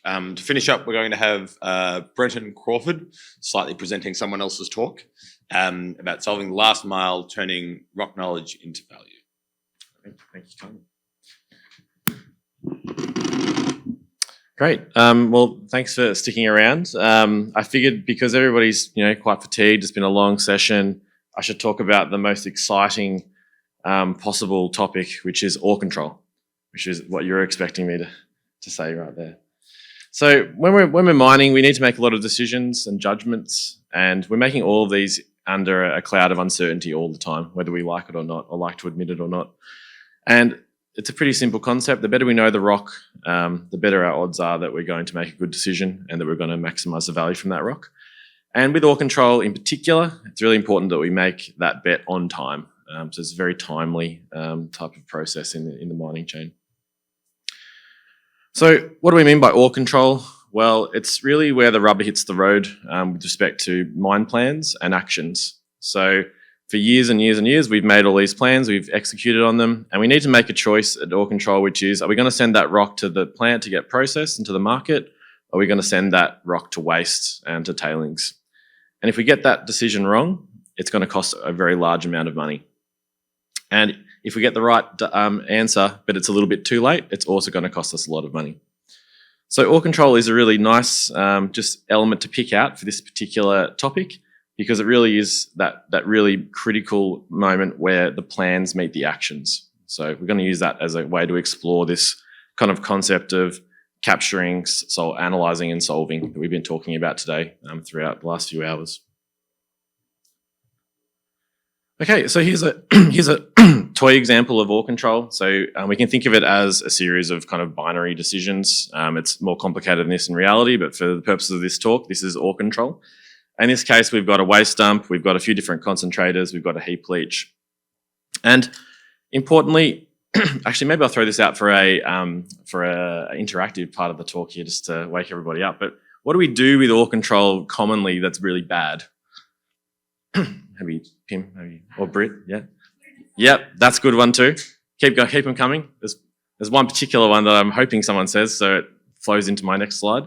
To finish up, we're going to have Brenton Crawford slightly presenting someone else's talk about solving the last mile, turning rock knowledge into value. Thank you, Tom. Great. Well, thanks for sticking around. I figured because everybody's quite fatigued, it's been a long session, I should talk about the most exciting possible topic, which is ore control, which is what you're expecting me to say right there. So when we're mining, we need to make a lot of decisions and judgments, and we're making all of these under a cloud of uncertainty all the time, whether we like it or not, or like to admit it or not. And it's a pretty simple concept. The better we know the rock, the better our odds are that we're going to make a good decision and that we're going to maximise the value from that rock. And with ore control in particular, it's really important that we make that bet on time. So it's a very timely type of process in the mining chain. So what do we mean by ore control? Well, it's really where the rubber hits the road with respect to mine plans and actions. So for years and years and years, we've made all these plans, we've executed on them, and we need to make a choice at ore control, which is, are we going to send that rock to the plant to get processed into the market? Or are we going to send that rock to waste and to tailings? And if we get that decision wrong, it's going to cost a very large amount of money. And if we get the right answer, but it's a little bit too late, it's also going to cost us a lot of money. So ore control is a really nice just element to pick out for this particular topic, because it really is that really critical moment where the plans meet the actions. So we're going to use that as a way to explore this kind of concept of capturing, analysing and solving that we've been talking about today throughout the last few hours. Okay, so here's a toy example of ore control. So we can think of it as a series of kind of binary decisions. It's more complicated than this in reality, but for the purposes of this talk, this is ore control. In this case, we've got a waste dump, we've got a few different concentrators, we've got a heap leach. And importantly, actually maybe I'll throw this out for a interactive part of the talk here just to wake everybody up. But what do we do with ore control commonly that's really bad? Maybe Pim, maybe, or Britt, yeah? Yep, that's a good one too. Keep them coming. There's one particular one that I'm hoping someone says, so it flows into my next slide.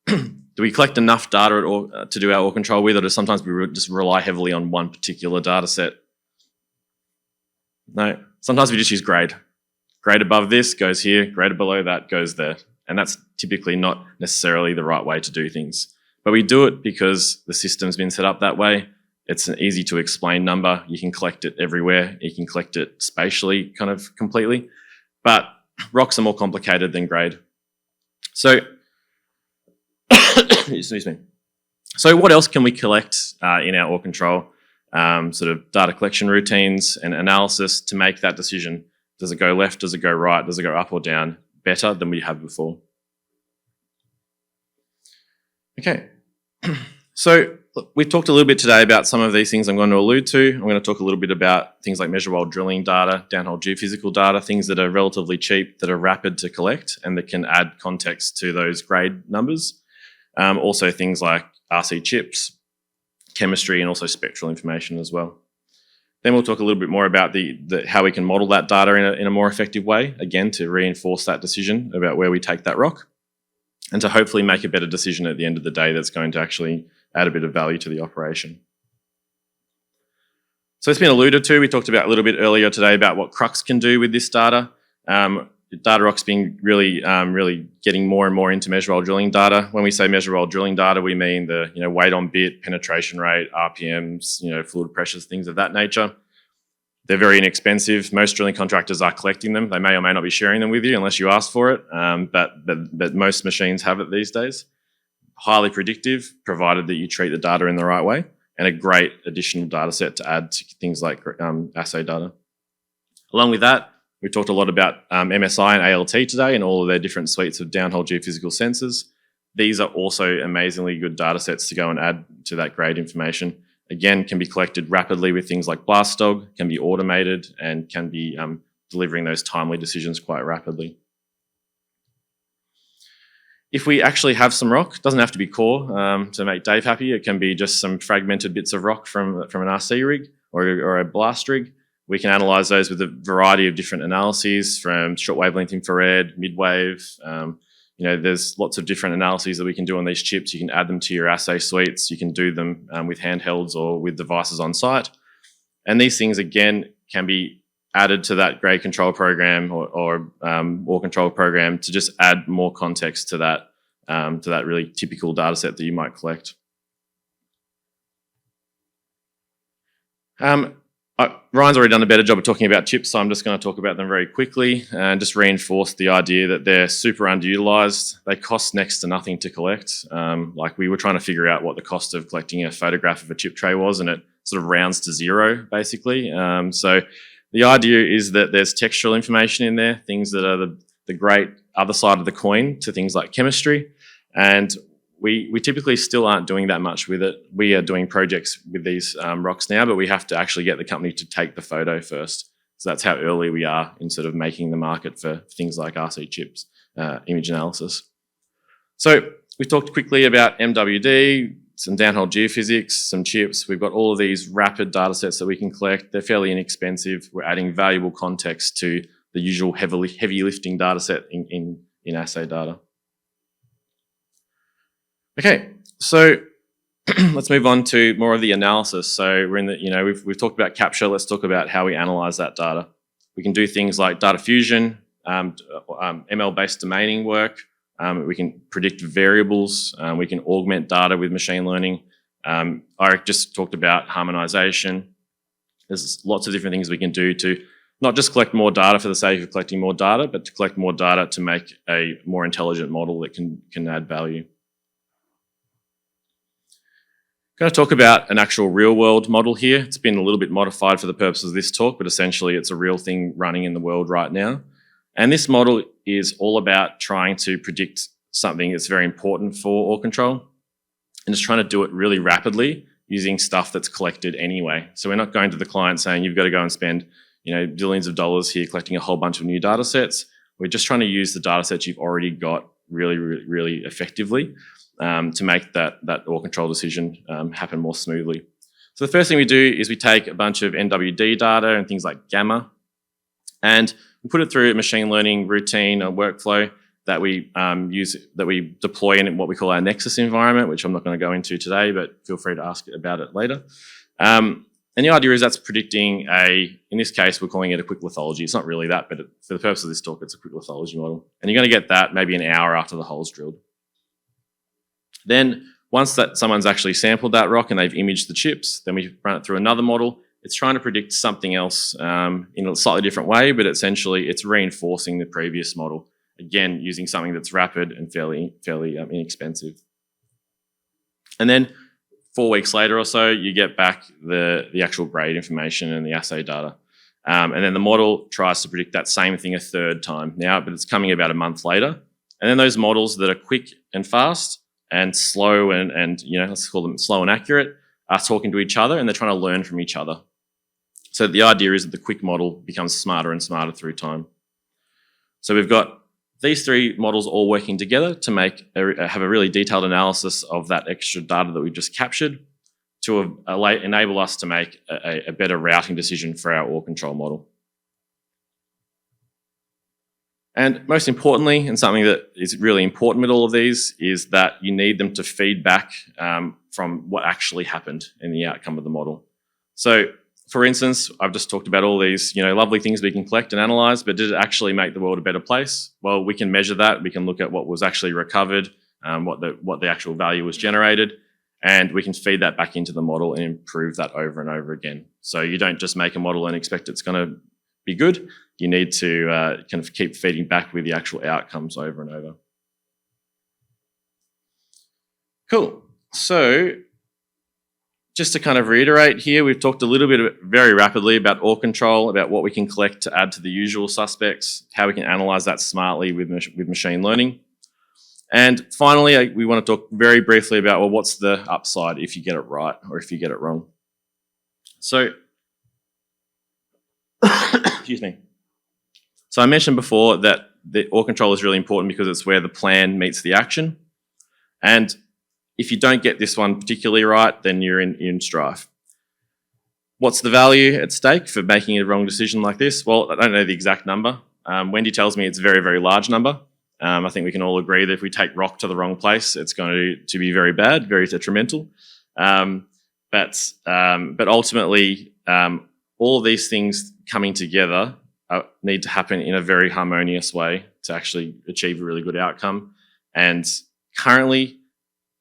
Do we collect enough data to do our ore control with, or do sometimes we just rely heavily on one particular data set? No, sometimes we just use grade. Grade above this goes here, grade below that goes there. And that's typically not necessarily the right way to do things. But we do it because the system's been set up that way. It's an easy to explain number. You can collect it everywhere. You can collect it spatially, kind of completely. But rocks are more complicated than grade. So, excuse me. So what else can we collect in our ore control? Sort of data collection routines and analysis to make that decision. Does it go left? Does it go right? Does it go up or down better than we have before? Okay. So we've talked a little bit today about some of these things I'm going to allude to. I'm going to talk a little bit about things like measure while drilling data, downhole geophysical data, things that are relatively cheap, that are rapid to collect, and that can add context to those grade numbers. Also things like RC chips, chemistry, and also spectral information as well. Then we'll talk a little bit more about how we can model that data in a more effective way, again, to reinforce that decision about where we take that rock, and to hopefully make a better decision at the end of the day that's going to actually add a bit of value to the operation. So it's been alluded to. We talked about a little bit earlier today about what Crux can do with this data. Datarock's been really getting more and more into measure while drilling data. When we say measure while drilling data, we mean the weight on bit, penetration rate, RPMs, fluid pressures, things of that nature. They're very inexpensive. Most drilling contractors are collecting them. They may or may not be sharing them with you unless you ask for it, but most machines have it these days. Highly predictive, provided that you treat the data in the right way, and a great additional data set to add to things like assay data. Along with that, we talked a lot about MSI and ALT today and all of their different suites of downhole geophysical sensors. These are also amazingly good data sets to go and add to that grade information. Again, can be collected rapidly with things like BlastDog, can be automated, and can be delivering those timely decisions quite rapidly. If we actually have some rock, it doesn't have to be core to make Dave happy. It can be just some fragmented bits of rock from an RC rig or a blast rig. We can analyse those with a variety of different analyses, from short wavelength infrared, midwave, there's lots of different analyses that we can do on these chips. You can add them to your assay suites. You can do them with handhelds or with devices on site. And these things, again, can be added to that grade control program or control program to just add more context to that really typical data set that you might collect. Ryan's already done a better job of talking about chips, so I'm just going to talk about them very quickly and just reinforce the idea that they're super underutilized. They cost next to nothing to collect. Like we were trying to figure out what the cost of collecting a photograph of a chip tray was, and it sort of rounds to zero, basically. So the idea is that there's textual information in there, things that are the great other side of the coin to things like chemistry. And we typically still aren't doing that much with it. We are doing projects with these rocks now, but we have to actually get the company to take the photo first. So that's how early we are in sort of making the market for things like RC chips, image analysis. So we talked quickly about MWD, some downhole geophysics, some chips. We've got all of these rapid data sets that we can collect. They're fairly inexpensive. We're adding valuable context to the usual heavy lifting data set in assay data. Okay, so let's move on to more of the analysis. So we're in the, we've talked about capture. Let's talk about how we analyze that data. We can do things like data fusion, ML-based domaining work. We can predict variables. We can augment data with machine learning. Eric just talked about harmonization. There's lots of different things we can do to not just collect more data for the sake of collecting more data, but to collect more data to make a more intelligent model that can add value. I'm going to talk about an actual real-world model here. It's been a little bit modified for the purposes of this talk, but essentially it's a real thing running in the world right now. And this model is all about trying to predict something that's very important for ore control, and just trying to do it really rapidly using stuff that's collected anyway. So we're not going to the client saying, you've got to go and spend billions of dollars here collecting a whole bunch of new data sets. We're just trying to use the data sets you've already got really, really, really effectively to make that ore control decision happen more smoothly. So the first thing we do is we take a bunch of NWD data and things like gamma, and we put it through a machine learning routine or workflow that we deploy in what we call our Nexus environment, which I'm not going to go into today, but feel free to ask about it later. And the idea is that's predicting in this case, we're calling it a quick lithology. It's not really that, but for the purpose of this talk, it's a quick lithology model. And you're going to get that maybe an hour after the hole's drilled. Then once someone's actually sampled that rock and they've imaged the chips, then we run it through another model. It's trying to predict something else in a slightly different way, but essentially it's reinforcing the previous model. Again, using something that's rapid and fairly inexpensive. And then 4 weeks later or so, you get back the actual grade information and the assay data. And then the model tries to predict that same thing a third time now, but it's coming about a month later. And then those models that are quick and fast and slow and let's call them slow and accurate are talking to each other, and they're trying to learn from each other. So the idea is that the quick model becomes smarter and smarter through time. So we've got these three models all working together to have a really detailed analysis of that extra data that we've just captured to enable us to make a better routing decision for our ore control model. And most importantly, and something that is really important with all of these, is that you need them to feed back from what actually happened in the outcome of the model. So, for instance, I've just talked about all these lovely things we can collect and analyse, but did it actually make the world a better place? Well, we can measure that. We can look at what was actually recovered, what the actual value was generated, and we can feed that back into the model and improve that over and over again. So you don't just make a model and expect it's going to be good. You need to kind of keep feeding back with the actual outcomes over and over. Cool. So just to kind of reiterate here, we've talked a little bit very rapidly about ore control, about what we can collect to add to the usual suspects, how we can analyse that smartly with machine learning. And finally, we want to talk very briefly about, well, what's the upside if you get it right or if you get it wrong? So, excuse me. So I mentioned before that the ore control is really important because it's where the plan meets the action. And if you don't get this one particularly right, then you're in strife. What's the value at stake for making a wrong decision like this? Well, I don't know the exact number. Wendy tells me it's a very, very large number. I think we can all agree that if we take rock to the wrong place, it's going to be very bad, very detrimental. But ultimately, all of these things coming together need to happen in a very harmonious way to actually achieve a really good outcome. And currently,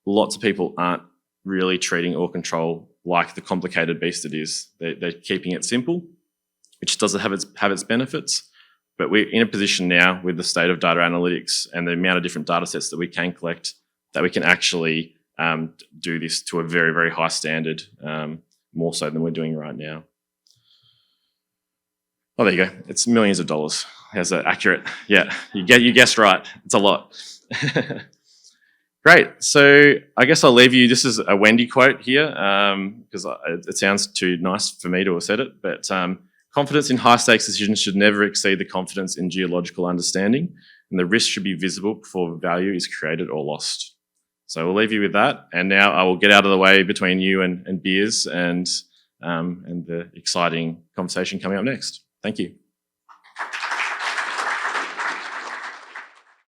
lots of people aren't really treating ore control like the complicated beast it is. They're keeping it simple, which does have its benefits. But we're in a position now with the state of data analytics and the amount of different data sets that we can collect that we can actually do this to a very, very high standard, more so than we're doing right now. Oh, there you go. It's millions of dollars. That's accurate. Yeah, you guessed right. It's a lot. Great. So I guess I'll leave you. This is a Wendy quote here because it sounds too nice for me to have said it. But confidence in high-stakes decisions should never exceed the confidence in geological understanding, and the risk should be visible before value is created or lost. So we'll leave you with that. And now I will get out of the way between you and beers and the exciting conversation coming up next. Thank you.